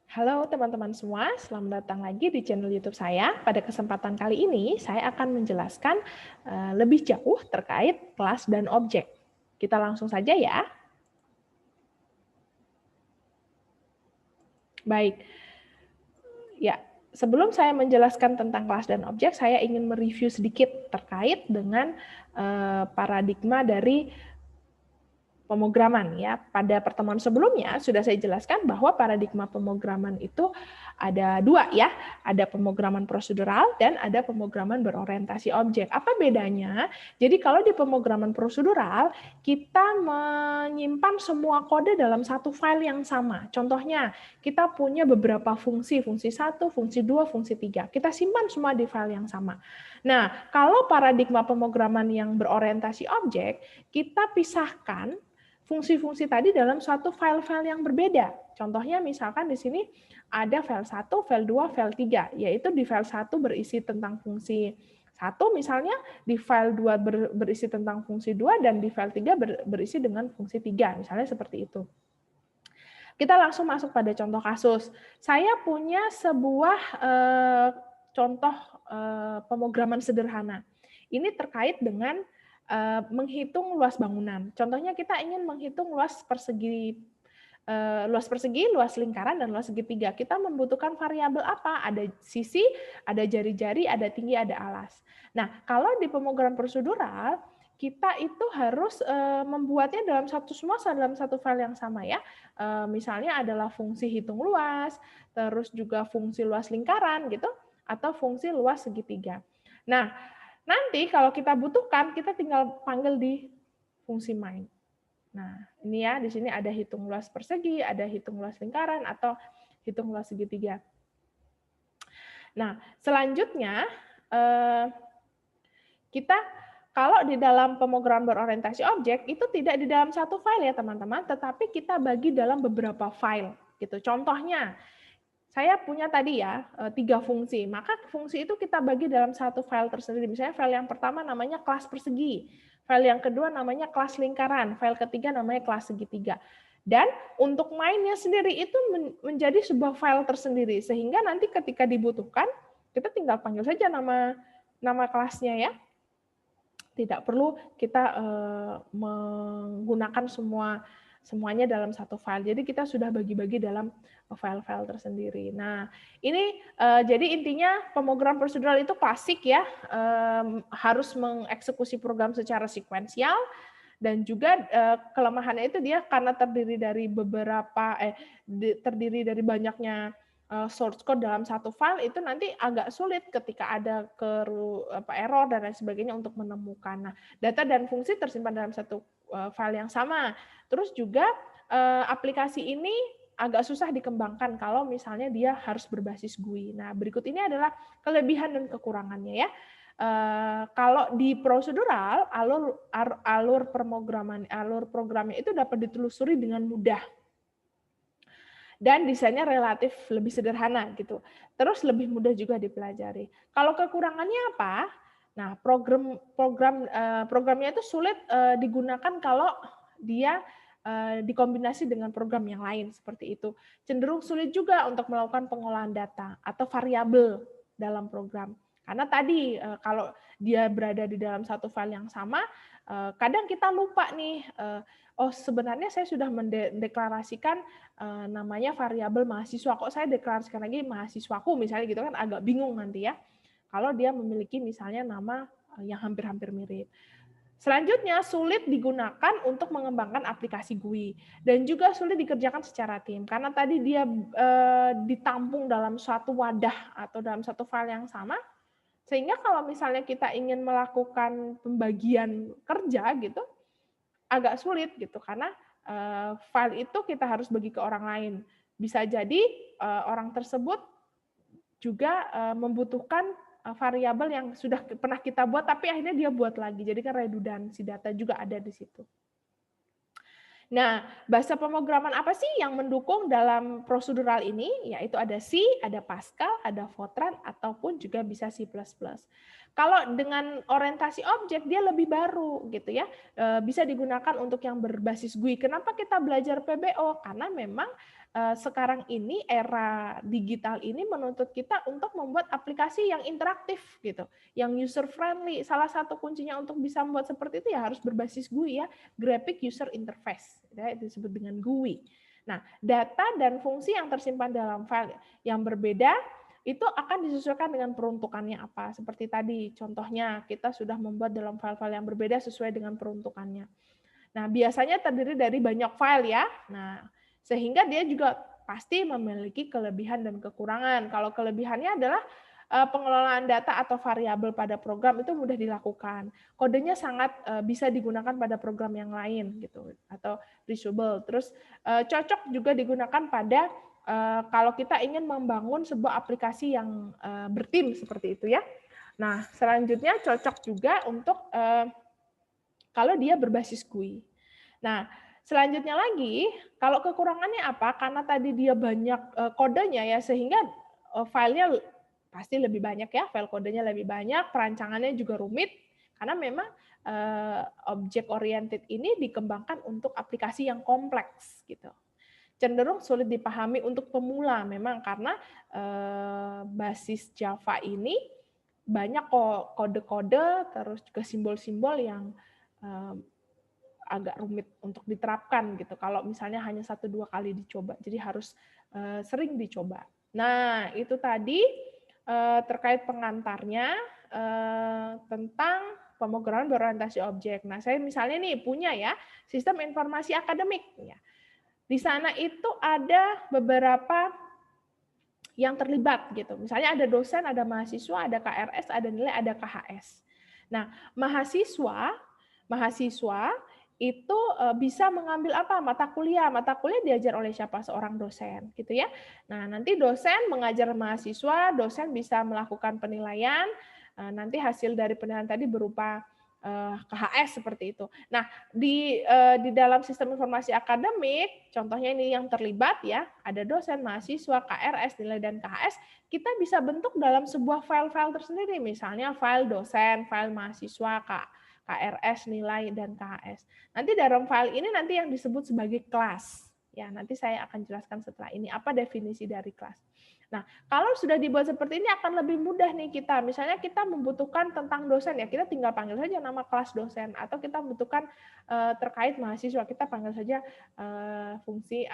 Halo teman-teman semua, selamat datang lagi di channel YouTube saya. Pada kesempatan kali ini, saya akan menjelaskan lebih jauh terkait kelas dan objek. Kita langsung saja ya. Baik, ya. Sebelum saya menjelaskan tentang kelas dan objek, saya ingin mereview sedikit terkait dengan paradigma dari pemrograman ya. Pada pertemuan sebelumnya sudah saya jelaskan bahwa paradigma pemrograman itu ada dua ya, ada pemrograman prosedural dan ada pemrograman berorientasi objek. Apa bedanya? Jadi kalau di pemrograman prosedural kita menyimpan semua kode dalam satu file yang sama. Contohnya kita punya beberapa fungsi, fungsi 1, fungsi 2, fungsi 3. Kita simpan semua di file yang sama. Nah, kalau paradigma pemrograman yang berorientasi objek, kita pisahkan fungsi-fungsi tadi dalam suatu file-file yang berbeda. Contohnya misalkan di sini ada file 1, file 2, file 3, yaitu di file 1 berisi tentang fungsi 1 misalnya, di file 2 berisi tentang fungsi 2, dan di file 3 berisi dengan fungsi 3, misalnya seperti itu. Kita langsung masuk pada contoh kasus. Saya punya sebuah contoh pemrograman sederhana. Ini terkait dengan menghitung luas bangunan. Contohnya kita ingin menghitung luas persegi, luas lingkaran, dan luas segitiga. Kita membutuhkan variabel apa? Ada sisi, ada jari-jari, ada tinggi, ada alas. Nah, kalau di pemrograman prosedural, kita itu harus membuatnya dalam dalam satu file yang sama ya. Misalnya adalah fungsi hitung luas, terus juga fungsi luas lingkaran gitu, atau fungsi luas segitiga. Nah, nanti kalau kita butuhkan, kita tinggal panggil di fungsi main. Nah, ini ya, di sini ada hitung luas persegi, ada hitung luas lingkaran, atau hitung luas segitiga. Nah, selanjutnya kita kalau di dalam pemrograman berorientasi objek itu tidak di dalam satu file ya teman-teman, tetapi kita bagi dalam beberapa file gitu. Contohnya, saya punya tadi ya 3 fungsi, maka fungsi itu kita bagi dalam satu file tersendiri. Misalnya file yang pertama namanya kelas persegi, file yang kedua namanya kelas lingkaran, file ketiga namanya kelas segitiga. Dan untuk mainnya sendiri itu menjadi sebuah file tersendiri, sehingga nanti ketika dibutuhkan kita tinggal panggil saja nama kelasnya ya. Tidak perlu kita menggunakan semuanya dalam satu file. Jadi kita sudah bagi-bagi dalam file-file tersendiri. Nah, ini jadi intinya pemrograman prosedural itu klasik ya, harus mengeksekusi program secara sekuensial, dan juga kelemahannya itu dia karena terdiri dari banyaknya source code dalam satu file, itu nanti agak sulit ketika ada error dan lain sebagainya untuk menemukan. Nah, data dan fungsi tersimpan dalam satu file yang sama. Terus juga aplikasi ini agak susah dikembangkan kalau misalnya dia harus berbasis GUI. Nah, berikut ini adalah kelebihan dan kekurangannya ya. Kalau di prosedural, alur programnya itu dapat ditelusuri dengan mudah, dan desainnya relatif lebih sederhana gitu. Terus lebih mudah juga dipelajari. Kalau kekurangannya apa? Nah, programnya itu sulit digunakan kalau dia dikombinasi dengan program yang lain seperti itu. Cenderung sulit juga untuk melakukan pengolahan data atau variabel dalam program. Karena tadi kalau dia berada di dalam satu file yang sama, kadang kita lupa nih, oh sebenarnya saya sudah mendeklarasikan namanya variabel mahasiswa, kok saya deklarasikan lagi mahasiswaku misalnya gitu kan, agak bingung nanti ya. Kalau dia memiliki misalnya nama yang hampir-hampir mirip. Selanjutnya, sulit digunakan untuk mengembangkan aplikasi GUI dan juga sulit dikerjakan secara tim karena tadi dia ditampung dalam suatu wadah atau dalam satu file yang sama, sehingga kalau misalnya kita ingin melakukan pembagian kerja gitu agak sulit gitu karena file itu kita harus bagi ke orang lain. Bisa jadi orang tersebut juga membutuhkan variabel yang sudah pernah kita buat tapi akhirnya dia buat lagi. Jadi kan redundansi data juga ada di situ. Nah, bahasa pemrograman apa sih yang mendukung dalam prosedural ini? Yaitu ada C, ada Pascal, ada Fortran, ataupun juga bisa C++. Kalau dengan orientasi objek, dia lebih baru gitu ya. Bisa digunakan untuk yang berbasis GUI. Kenapa kita belajar PBO? Karena memang sekarang ini era digital ini menuntut kita untuk membuat aplikasi yang interaktif gitu, yang user friendly. Salah satu kuncinya untuk bisa membuat seperti itu ya harus berbasis GUI ya, graphic user interface, ya, itu disebut dengan GUI. Nah, data dan fungsi yang tersimpan dalam file yang berbeda itu akan disesuaikan dengan peruntukannya apa. Seperti tadi contohnya kita sudah membuat dalam file-file yang berbeda sesuai dengan peruntukannya. Nah, biasanya terdiri dari banyak file ya. Nah, sehingga dia juga pasti memiliki kelebihan dan kekurangan. Kalau kelebihannya adalah pengelolaan data atau variabel pada program itu mudah dilakukan. Kodenya sangat bisa digunakan pada program yang lain gitu atau reusable. Terus cocok juga digunakan pada kalau kita ingin membangun sebuah aplikasi yang bertim seperti itu ya. Nah, selanjutnya cocok juga untuk kalau dia berbasis GUI. Nah, selanjutnya lagi, kalau kekurangannya apa? Karena tadi dia banyak kodenya ya, sehingga filenya pasti lebih banyak ya, file kodenya lebih banyak, perancangannya juga rumit, karena memang object oriented ini dikembangkan untuk aplikasi yang kompleks gitu. Cenderung sulit dipahami untuk pemula memang karena basis Java ini banyak kok kode-kode, terus juga simbol-simbol yang agak rumit untuk diterapkan gitu. Kalau misalnya hanya 1-2 kali dicoba, jadi harus sering dicoba. Nah, itu tadi terkait pengantarnya tentang pemrograman berorientasi objek. Nah, saya misalnya nih punya ya sistem informasi akademik. Ya. Di sana itu ada beberapa yang terlibat gitu. Misalnya ada dosen, ada mahasiswa, ada KRS, ada nilai, ada KHS. Nah, mahasiswa itu bisa mengambil apa? Mata kuliah. Mata kuliah diajar oleh siapa? Seorang dosen, gitu ya. Nah, nanti dosen mengajar mahasiswa, dosen bisa melakukan penilaian, nanti hasil dari penilaian tadi berupa KHS seperti itu. Nah, di dalam sistem informasi akademik, contohnya ini yang terlibat ya, ada dosen, mahasiswa, KRS, nilai dan KHS, kita bisa bentuk dalam sebuah file-file tersendiri, misalnya file dosen, file mahasiswa, KRS, nilai dan KHS. Nanti dalam file ini nanti yang disebut sebagai kelas. Ya, nanti saya akan jelaskan setelah ini apa definisi dari kelas. Nah, kalau sudah dibuat seperti ini akan lebih mudah nih kita. Misalnya kita membutuhkan tentang dosen ya, kita tinggal panggil saja nama kelas dosen, atau kita membutuhkan terkait mahasiswa, kita panggil saja fungsi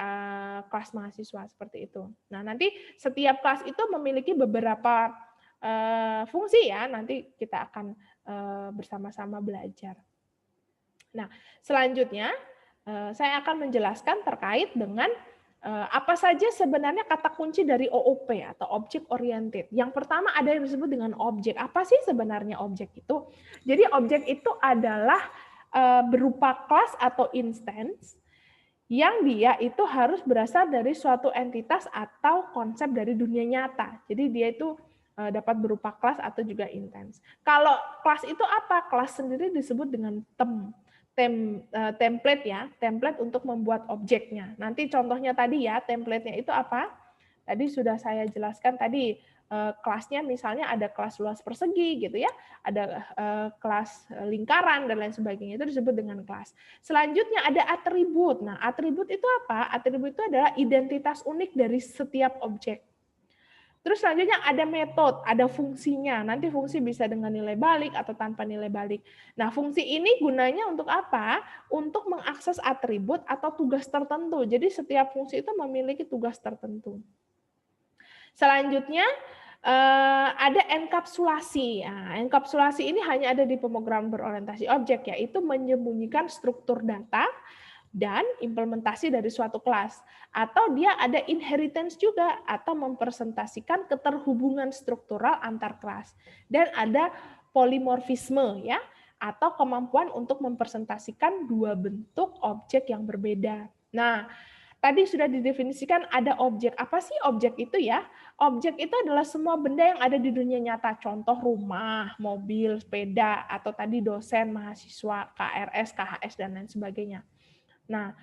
kelas mahasiswa seperti itu. Nah, nanti setiap kelas itu memiliki beberapa fungsi ya, nanti kita akan bersama-sama belajar. Nah, selanjutnya saya akan menjelaskan terkait dengan apa saja sebenarnya kata kunci dari OOP atau Object Oriented. Yang pertama ada yang disebut dengan objek. Apa sih sebenarnya objek itu? Jadi objek itu adalah berupa kelas atau instance yang dia itu harus berasal dari suatu entitas atau konsep dari dunia nyata. Jadi dia itu dapat berupa kelas atau juga instance. Kalau kelas itu apa? Kelas sendiri disebut dengan template ya, template untuk membuat objeknya. Nanti contohnya tadi ya, template-nya itu apa? Tadi sudah saya jelaskan tadi kelasnya misalnya ada kelas luas persegi gitu ya, ada kelas lingkaran dan lain sebagainya, itu disebut dengan kelas. Selanjutnya ada atribut. Nah, atribut itu apa? Atribut itu adalah identitas unik dari setiap objek. Terus selanjutnya ada metode, ada fungsinya. Nanti fungsi bisa dengan nilai balik atau tanpa nilai balik. Nah, fungsi ini gunanya untuk apa? Untuk mengakses atribut atau tugas tertentu. Jadi setiap fungsi itu memiliki tugas tertentu. Selanjutnya ada enkapsulasi. Nah, enkapsulasi ini hanya ada di pemrograman berorientasi objek, yaitu menyembunyikan struktur data dan implementasi dari suatu kelas. Atau dia ada inheritance juga, atau mempresentasikan keterhubungan struktural antar kelas. Dan ada polimorfisme, ya, atau kemampuan untuk mempresentasikan dua bentuk objek yang berbeda. Nah, tadi sudah didefinisikan ada objek. Apa sih objek itu ya? Objek itu adalah semua benda yang ada di dunia nyata. Contoh rumah, mobil, sepeda, atau tadi dosen, mahasiswa, KRS, KHS, dan lain sebagainya. Nah,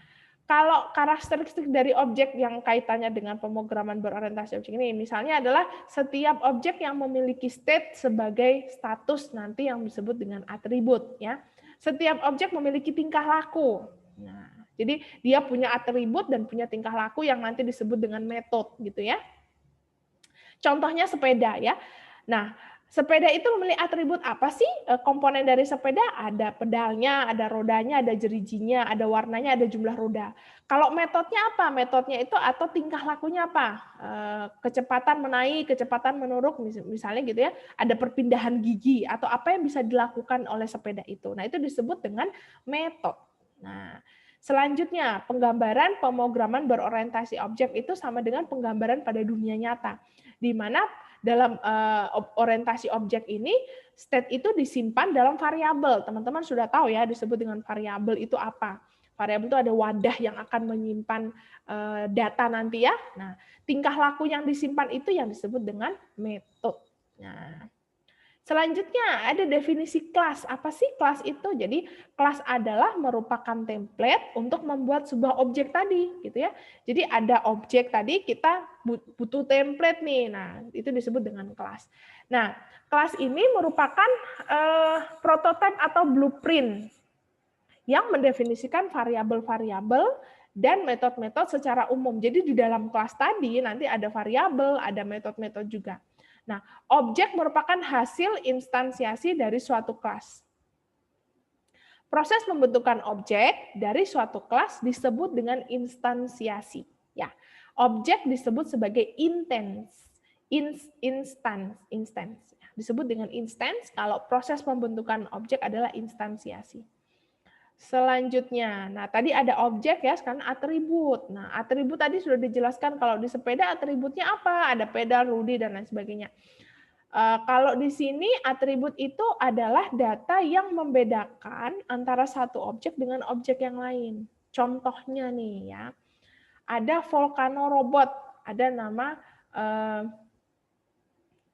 kalau karakteristik dari objek yang kaitannya dengan pemrograman berorientasi objek ini, misalnya adalah setiap objek yang memiliki state sebagai status nanti yang disebut dengan atribut. Ya, setiap objek memiliki tingkah laku. Nah, Jadi dia punya atribut dan punya tingkah laku yang nanti disebut dengan metode gitu ya. Contohnya sepeda ya. Nah, sepeda itu memiliki atribut apa sih? Komponen dari sepeda ada pedalnya, ada rodanya, ada jerijinya, ada warnanya, ada jumlah roda. Kalau metodenya apa? Metodenya itu atau tingkah lakunya apa? Kecepatan menaik, kecepatan menurun, misalnya gitu ya. Ada perpindahan gigi atau apa yang bisa dilakukan oleh sepeda itu. Nah, itu disebut dengan metode. Nah, selanjutnya penggambaran pemrograman berorientasi objek itu sama dengan penggambaran pada dunia nyata, di mana dalam orientasi objek ini state itu disimpan dalam variabel. Teman-teman sudah tahu ya disebut dengan variabel itu apa. Variabel itu ada wadah yang akan menyimpan data nanti ya. Nah, tingkah laku yang disimpan itu yang disebut dengan metode. Nah, selanjutnya ada definisi kelas. Apa sih kelas itu? Jadi kelas adalah merupakan template untuk membuat sebuah objek tadi, gitu ya. Jadi ada objek tadi kita butuh template nih. Nah, itu disebut dengan kelas. Nah, kelas ini merupakan prototipe atau blueprint yang mendefinisikan variabel-variabel dan metode-metode secara umum. Jadi di dalam kelas tadi nanti ada variabel, ada metode-metode juga. Nah, objek merupakan hasil instansiasi dari suatu kelas. Proses pembentukan objek dari suatu kelas disebut dengan instansiasi. Ya, objek disebut sebagai instance. Disebut dengan instance kalau proses pembentukan objek adalah instansiasi. Selanjutnya, nah tadi ada objek ya, sekarang atribut. Nah, atribut tadi sudah dijelaskan kalau di sepeda atributnya apa? Ada pedal, rudi, dan lain sebagainya. Kalau di sini atribut itu adalah data yang membedakan antara satu objek dengan objek yang lain. Contohnya nih ya, ada Volcano Robot, ada nama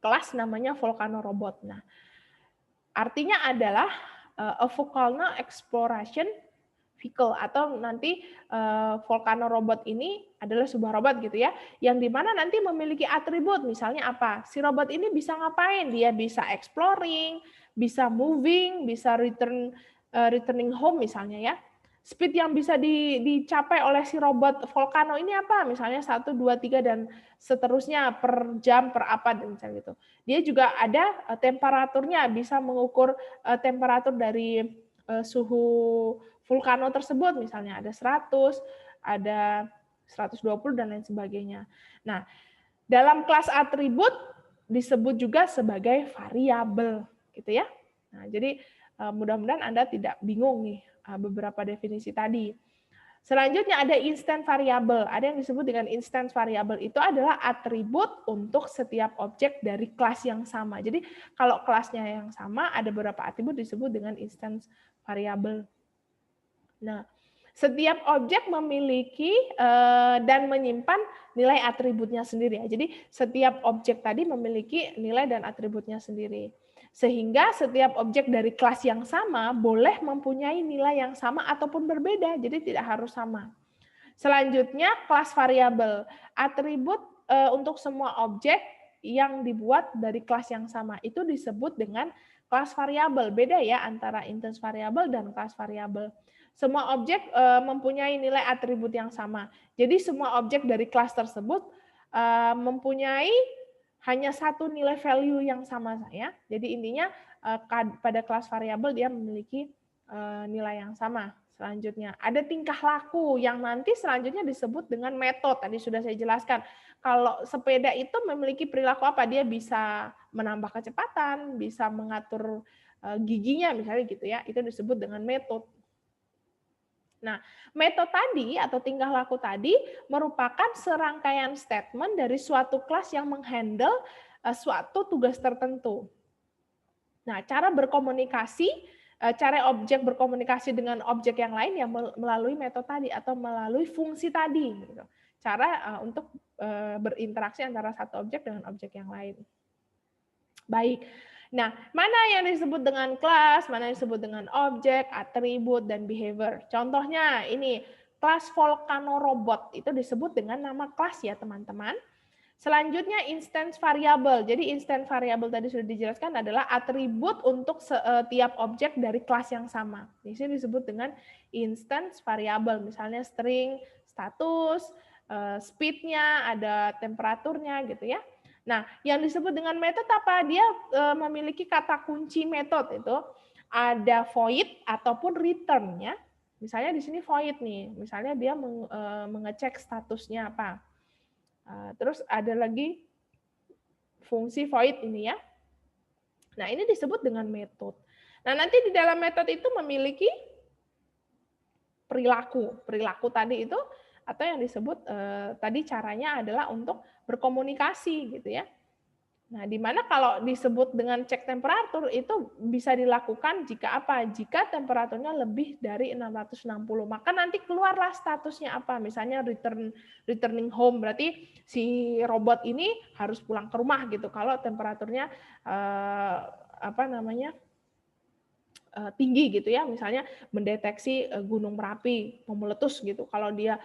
kelas namanya Volcano Robot. Nah, artinya adalah a volcano exploration vehicle atau nanti Volcano Robot ini adalah sebuah robot gitu ya, yang dimana nanti memiliki atribut, misalnya apa? Si robot ini bisa ngapain? Dia bisa exploring, bisa moving, bisa returning home misalnya ya. Speed yang bisa dicapai oleh si robot Volcano ini apa? Misalnya 1, 2, 3 dan seterusnya per jam per apa dan misalnya gitu. Dia juga ada temperaturnya, bisa mengukur temperatur dari suhu vulkano tersebut, misalnya ada 100, ada 120 dan lain sebagainya. Nah, dalam kelas atribut disebut juga sebagai variabel, gitu ya. Nah, jadi mudah-mudahan Anda tidak bingung nih beberapa definisi tadi. Selanjutnya ada instant variable. Ada yang disebut dengan instant variable itu adalah atribut untuk setiap objek dari kelas yang sama. Jadi kalau kelasnya yang sama ada beberapa atribut disebut dengan instant variable. Nah, setiap objek memiliki dan menyimpan nilai atributnya sendiri. Jadi setiap objek tadi memiliki nilai dan atributnya sendiri. Sehingga setiap objek dari kelas yang sama boleh mempunyai nilai yang sama ataupun berbeda, jadi tidak harus sama. Selanjutnya, kelas variabel. Atribut untuk semua objek yang dibuat dari kelas yang sama itu disebut dengan kelas variabel. Beda ya antara instance variabel dan kelas variabel. Semua objek mempunyai nilai atribut yang sama. Jadi semua objek dari kelas tersebut mempunyai hanya satu nilai value yang sama ya. Jadi intinya pada kelas variabel dia memiliki nilai yang sama. Selanjutnya ada tingkah laku yang nanti selanjutnya disebut dengan metode. Tadi sudah saya jelaskan. Kalau sepeda itu memiliki perilaku apa? Dia bisa menambah kecepatan, bisa mengatur giginya misalnya gitu ya. Itu disebut dengan metode. Nah, metode tadi atau tingkah laku tadi merupakan serangkaian statement dari suatu kelas yang menghandle suatu tugas tertentu. Nah, cara berkomunikasi, cara objek berkomunikasi dengan objek yang lain yang melalui metode tadi atau melalui fungsi tadi. Gitu. Cara untuk berinteraksi antara satu objek dengan objek yang lain. Baik. Nah, mana yang disebut dengan kelas, mana yang disebut dengan objek, atribut, dan behavior. Contohnya ini, kelas Volcano Robot itu disebut dengan nama kelas ya teman-teman. Selanjutnya instance variable. Jadi instance variable tadi sudah dijelaskan adalah atribut untuk setiap objek dari kelas yang sama. Di sini disebut dengan instance variable. Misalnya string, status, speed-nya, ada temperaturnya gitu ya. Nah, yang disebut dengan metode apa? Dia memiliki kata kunci metode itu ada void ataupun return-nya. Misalnya di sini void nih. Misalnya dia mengecek statusnya apa. Terus ada lagi fungsi void ini ya. Nah, ini disebut dengan metode. Nah, nanti di dalam metode itu memiliki perilaku. Perilaku tadi itu atau yang disebut tadi caranya adalah untuk berkomunikasi gitu ya. Nah, di mana kalau disebut dengan cek temperatur itu bisa dilakukan jika apa? Jika temperaturnya lebih dari 660. Maka nanti keluarlah statusnya apa? Misalnya returning home, berarti si robot ini harus pulang ke rumah gitu. Kalau temperaturnya tinggi gitu ya, misalnya mendeteksi gunung Merapi mau meletus gitu. Kalau dia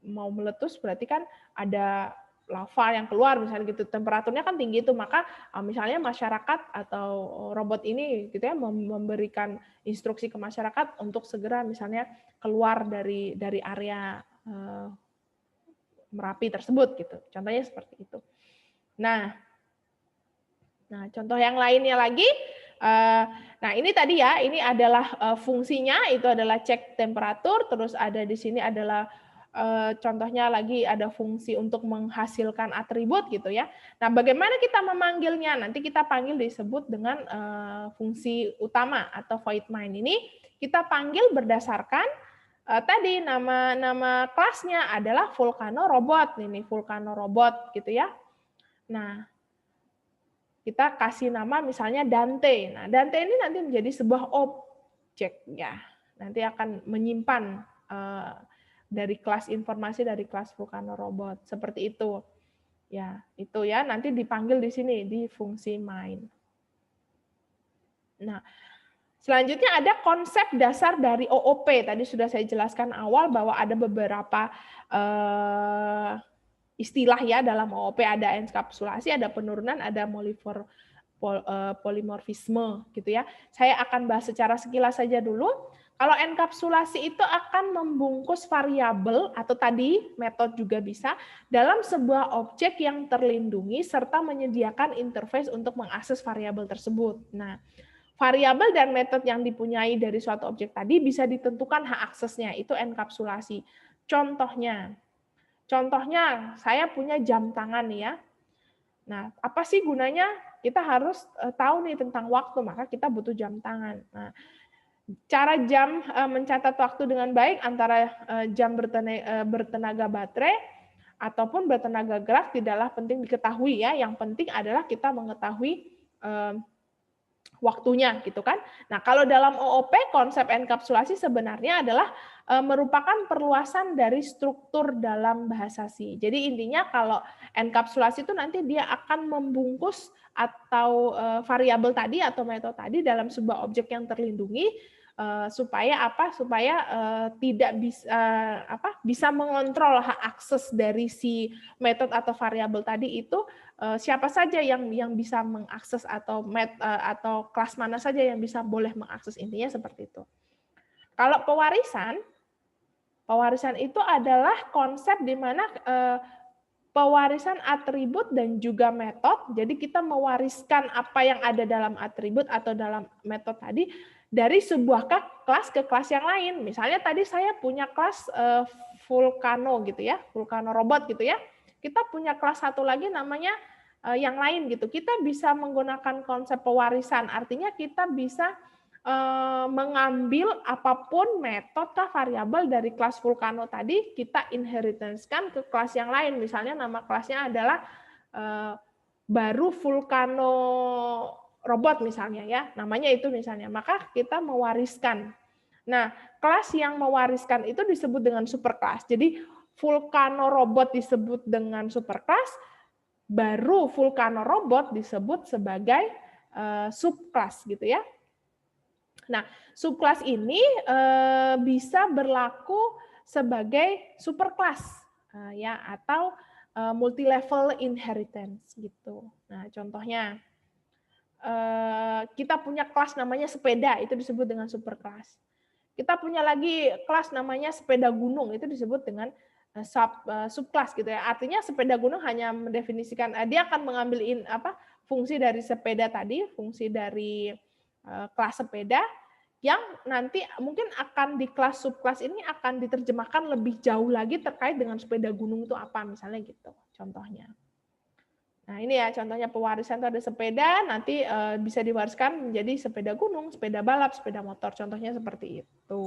mau meletus berarti kan ada lava yang keluar misalnya gitu, temperaturnya kan tinggi itu, maka misalnya masyarakat atau robot ini gitu ya memberikan instruksi ke masyarakat untuk segera misalnya keluar dari area Merapi tersebut gitu. Contohnya seperti itu. Nah, contoh yang lainnya lagi, nah ini tadi ya, ini adalah fungsinya, itu adalah cek temperatur, terus ada di sini adalah contohnya lagi ada fungsi untuk menghasilkan atribut gitu ya. Nah, bagaimana kita memanggilnya? Nanti kita panggil disebut dengan fungsi utama atau void main ini kita panggil berdasarkan tadi nama kelasnya adalah Vulcano Robot ini, Vulcano Robot gitu ya. Nah, kita kasih nama misalnya Dante. Nah, Dante ini nanti menjadi sebuah objek ya. Nanti akan menyimpan dari kelas informasi dari kelas Vulcano Robot seperti itu. Ya, itu ya nanti dipanggil di sini di fungsi main. Nah, selanjutnya ada konsep dasar dari OOP. Tadi sudah saya jelaskan awal bahwa ada beberapa istilah ya dalam OOP, ada enkapsulasi, ada penurunan, ada polimorfisme gitu ya. Saya akan bahas secara sekilas saja dulu. Kalau enkapsulasi itu akan membungkus variabel atau tadi metode juga bisa dalam sebuah objek yang terlindungi serta menyediakan interface untuk mengakses variabel tersebut. Nah, variabel dan metode yang dipunyai dari suatu objek tadi bisa ditentukan hak aksesnya, itu enkapsulasi. Contohnya saya punya jam tangan nih ya. Nah, apa sih gunanya? Kita harus tahu nih tentang waktu, maka kita butuh jam tangan. Nah, cara jam mencatat waktu dengan baik antara jam bertenaga baterai ataupun bertenaga gerak tidaklah penting diketahui ya. Yang penting adalah kita mengetahui waktunya gitu kan. Nah, kalau dalam OOP konsep enkapsulasi sebenarnya adalah merupakan perluasan dari struktur dalam bahasa C. Jadi intinya kalau enkapsulasi itu nanti dia akan membungkus atau variabel tadi atau metode tadi dalam sebuah objek yang terlindungi supaya apa? Supaya tidak bisa mengontrol hak akses dari si metode atau variabel tadi itu siapa saja yang bisa mengakses atau kelas mana saja yang bisa boleh mengakses, intinya seperti itu. Kalau pewarisan itu adalah konsep di mana pewarisan atribut dan juga metode. Jadi kita mewariskan apa yang ada dalam atribut atau dalam metode tadi dari sebuah kelas ke kelas yang lain. Misalnya tadi saya punya kelas Vulcano gitu ya, Vulcano Robot gitu ya. Kita punya kelas satu lagi namanya yang lain gitu. Kita bisa menggunakan konsep pewarisan. Artinya kita bisa mengambil apapun metode atau variabel dari kelas Vulcano tadi, kita inheritance-kan ke kelas yang lain. Misalnya nama kelasnya adalah baru Vulcano Robot misalnya ya, namanya itu misalnya. Maka kita mewariskan. Nah, kelas yang mewariskan itu disebut dengan superclass. Jadi Vulcano Robot disebut dengan superclass, baru Vulcano Robot disebut sebagai subclass gitu ya. Nah, subclass ini bisa berlaku sebagai superclass ya, atau multi-level inheritance gitu. Nah, contohnya kita punya kelas namanya sepeda, itu disebut dengan superkelas. Kita punya lagi kelas namanya sepeda gunung, itu disebut dengan subkelas gitu ya. Artinya sepeda gunung hanya mendefinisikan dia akan mengambil fungsi dari sepeda tadi, fungsi dari kelas sepeda yang nanti mungkin akan di kelas subkelas ini akan diterjemahkan lebih jauh lagi terkait dengan sepeda gunung itu apa misalnya gitu contohnya. Nah ini ya contohnya pewarisan itu ada sepeda, nanti bisa diwariskan menjadi sepeda gunung, sepeda balap, sepeda motor, contohnya seperti itu.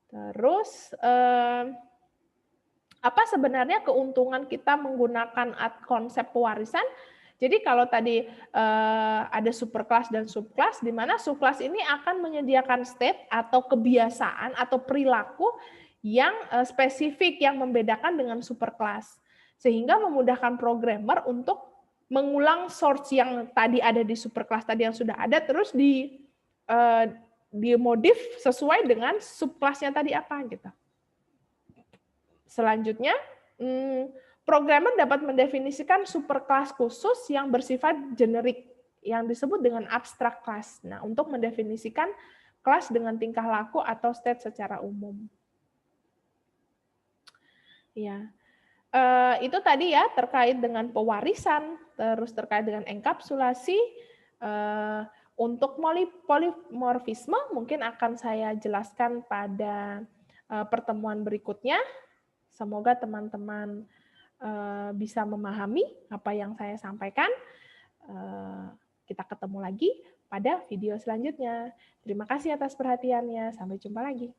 Terus apa sebenarnya keuntungan kita menggunakan konsep pewarisan? Jadi kalau tadi ada superkelas dan subkelas, di mana subkelas ini akan menyediakan state atau kebiasaan atau perilaku yang spesifik yang membedakan dengan superkelas, sehingga memudahkan programmer untuk mengulang source yang tadi ada di superkelas tadi yang sudah ada, terus dimodif sesuai dengan subkelasnya tadi apa gitu. Selanjutnya, programmer dapat mendefinisikan superkelas khusus yang bersifat generik yang disebut dengan abstract class. Nah, untuk mendefinisikan kelas dengan tingkah laku atau state secara umum. Ya, itu tadi ya terkait dengan pewarisan, terus terkait dengan enkapsulasi. Untuk polimorfisme mungkin akan saya jelaskan pada pertemuan berikutnya. Semoga teman-teman bisa memahami apa yang saya sampaikan. Kita ketemu lagi pada video selanjutnya. Terima kasih atas perhatiannya. Sampai jumpa lagi.